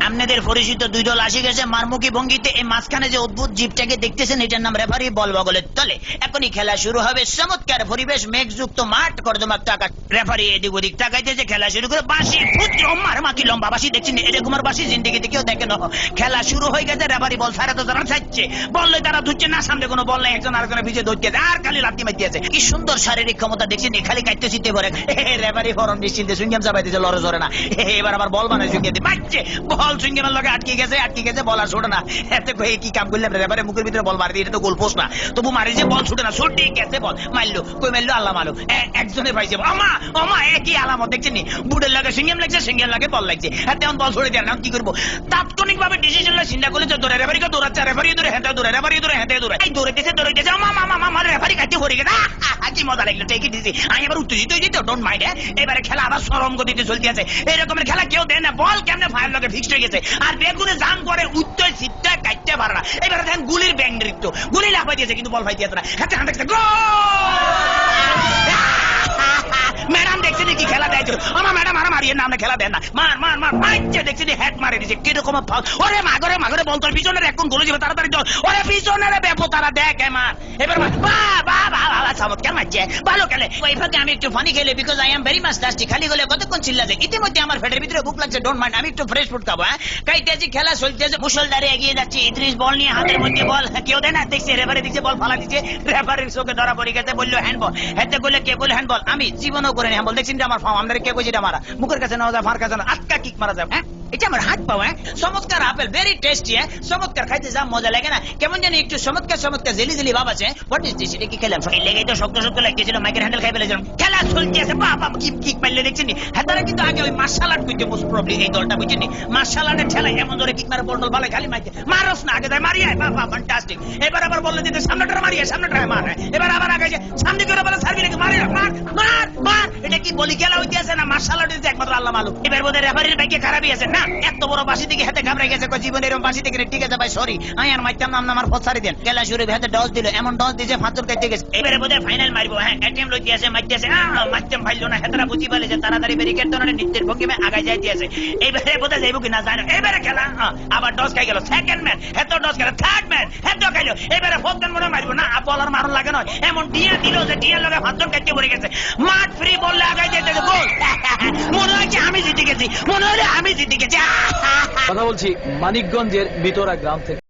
আপনাদের পরিচিত দুই দল আসে গেছে মারমুখী ভঙ্গিতে। এই মাঝখানে যে অদ্ভুত জীবটাকে দেখতেছেন এটার নাম রেফারি বল বগলের তলে। এখনই খেলা শুরু হবে। চমৎকার পরিবেশ, মেঘযুক্ত মাঠ, কর্দমাক টাকা। রেফারি এদিক ওদিক তাকাইতেছে, খেলা শুরু করে বাঁশি ফুটছে। মার মাকি লম্বা বাঁশি দেখছেন, এরকম আর বাঁশি জিন্দিগিতে কেউ দেখে না। খেলা শুরু হয়ে গেছে, রেফারি বল ছাড়া তো তারা চাচ্ছে, বললে তারা ধুচ্ছে না, সামনে কোনো বল নেই, একজন আরেকজনের পিছিয়ে ধরছে আর খালি লাথি মারতেছে। কি সুন্দর শারীরিক ক্ষমতা দেখছেন, খালি কাটতে চিনতে পারে। রেফারি ফরম নিশ্চিন্তে সুইংগাম চাপাইতেছে, লড়ে জরে না। এবার আবার বল বানায় সুইংগাতে মারছে, বল সুইংগামের লগে আটকে গেছে, বল আর ছোটে না। এতে কি কাম করলাম, রেফারি মুখের ভিতরে বল মারি দিয়ে, এটা তো গোল পোস্ট না, তবু মারি যে বল ছুটে না, ছুটি গেছে বল মারলো, কই মারলো আল্লাহ মালুম। একজনে পাইছে আমা আমা, একই আলামত দেখছেন নি, বুটের লাগে সিঙ্গেম লাগছে, সিঙ্গেল লাগে বল লাগছে। হ্যাঁ তেমন বল ছড়ে দেয় না, কি করবো? তাৎক্ষণিক ভাবে ডিসিশন চিন্তা করলে যে দৌড়ে রেফারিকে দৌড়াচ্ছে, রেফারি দৌড়ে হেঁটে দৌড়ে, রেফারি দৌড়ে হেঁটে দৌড়ে, এই দৌড়াইতেছে আমা মামা মামা, রেফারি কাটতে ভরে গেছে। কি মজা লাগলো, টেকে দিছি আমি, এবার উত্তেজিত হয়ে যেত, ডোন্ট মাইন্ড। এবারে খেলা আবার সরম গতিতে চলতে আছে। এরকমের খেলা কেউ দেয় না, বল কেমনে ফায়ার লগে ফিক্সড হয়ে গেছে, আর বেগুনে জাম করে উত্তর সিটটা কাটতে পারে না। এবারে দেখেন গুলির ব্যাং নৃত্য, গুলি লাফাই দিয়েছে কিন্তু বল ফাইতে না। হাতে হাতে ম্যাডাম দেখছেন কি খেলা দেয়, আমার ম্যাডাম আর মারিয়ে না, আমরা খেলা দেন না, মার মার মার মারছে, দেখছেন হেড মারে দিয়েছে কিরকম। ওরে মাগরে মাগরে বল তোর পিছনের এখন গোলে যাবে, তাড়াতাড়ি চল, ওরে পিছনের বেপো তারা দেখ মার। এবার চমৎকার মারছে, ভালো খেলে। ওই ফাঁকে আমি একটু ফানি খেলে, because I am very much tasty. খালি গলে কতক্ষণ চিল্লা যায়, ইতিমধ্যে আমার পেটের ভিতরে ভুক লাগছে, ডোন্ট মাইন্ড, আমি একটু ফ্রেশ ফুড খাবো। কাইতেছি, খেলা চলতেছে, মুসলধারে এগিয়ে যাচ্ছে। ইদ্রিস বল নিয়ে হাতের মধ্যে বল, কেউ দেয় না, দেখছে রেফারি দিচ্ছে, বল ফালা দিচ্ছে, রেফারির চোখে ধরা পড়ে গেছে, বললো হ্যান্ডবল। হেতে বললে কে বলে হ্যান্ডবল, আমি জীবনও করে হ্যান্ডবল দেখছেন যে আমার ফার্ম, আমাদের কে কইছে এটা মারা, মুখের কাছে নেওয়া যায়, ফার কাছে না, আটকা কিক মারা যায়। হ্যাঁ এটা আমার হাত পাও। চমৎকার আপেল, ভেরি টেস্টি। চমৎকার খাইতে যা মজা লাগে না, কেমন জানি একটু চমৎকার চমৎকার জেলি জেলি ভাব আছে। হোয়াট ইজ দিস, এটা কি খেলাম? এই লেগে তো শক্ত শক্ত লাগতেছিল, মাইকের হ্যান্ডেল খাই ফেলেছিলাম। খেলা চলতে আছে, বাবা কি কিক মারলে দেখছেন। হ্যাঁ তারা কিন্তু আগে ওই মার্শাল আর্ট করতে মোস্ট প্রবলি, এই দলটা বুঝছেন, মার্শাল আর্টের খেলা এমন ধরে কিক মারে, বল ভালো খালি মাইতে মারস না, আগে যায় মারিয়ে, বাবা ফ্যান্টাস্টিক। এবার আবার বললে দিতে সামনেটা মারিয়ে, সামনেটা মার, এবার আবার আগে যায় সামনে করে বলে সার্ভি রেখে মারি, মার মার মার। এটা কি বলি খেলা হইতে আছে না মার্শাল আর্টের যে একমাত্র আল্লাহ মালুম। এবার বোধহয় রেফারির ভাগ্যে খারাপই আছে না, এত বড় বাসি থেকে হাতে ঘাবড়ে গেছে, জীবনে এরকম বাসি থেকে। ঠিক আছে ভাই সরি, আমি আর মাইতাম নাম আমার ফসারি দেন। খেলা শুরু হাতে ডস দিল, এমন ডস দিয়েছে ফাঁচর কাটতে গেছে। এবারে বোধহয় ফাইনাল মারবো। হ্যাঁ এটিএম লইতে আছে, মারতেছে, মারতেম ফাইল না, হেতারা বুঝি পালে যে তাড়াতাড়ি ব্যারিকেড ধরে নিত্যের ভঙ্গিমে আগায় যাইতে আছে। এইবারে বোধহয় যাইব কিনা জানো। এবারে খেলা আবার ডস খাই গেল, সেকেন্ড ম্যান হেতো ডস গেল, থার্ড ম্যান হেতো খাইলো। এবারে ফোর্থ ম্যান মনে মারবো না, বলার মারণ লাগে নয়, এমন টিয়া দিল যে টিয়ার লগে ফাঁচর কাটতে পড়ে গেছে। মাঠ ফ্রি বললে আগায় যাইতে গোল। মনে হচ্ছে আমি জিতে গেছি, মনে হলে আমি জিতে গেছি। কথা বলছি মানিকগঞ্জের বিতরা গ্রাম থেকে।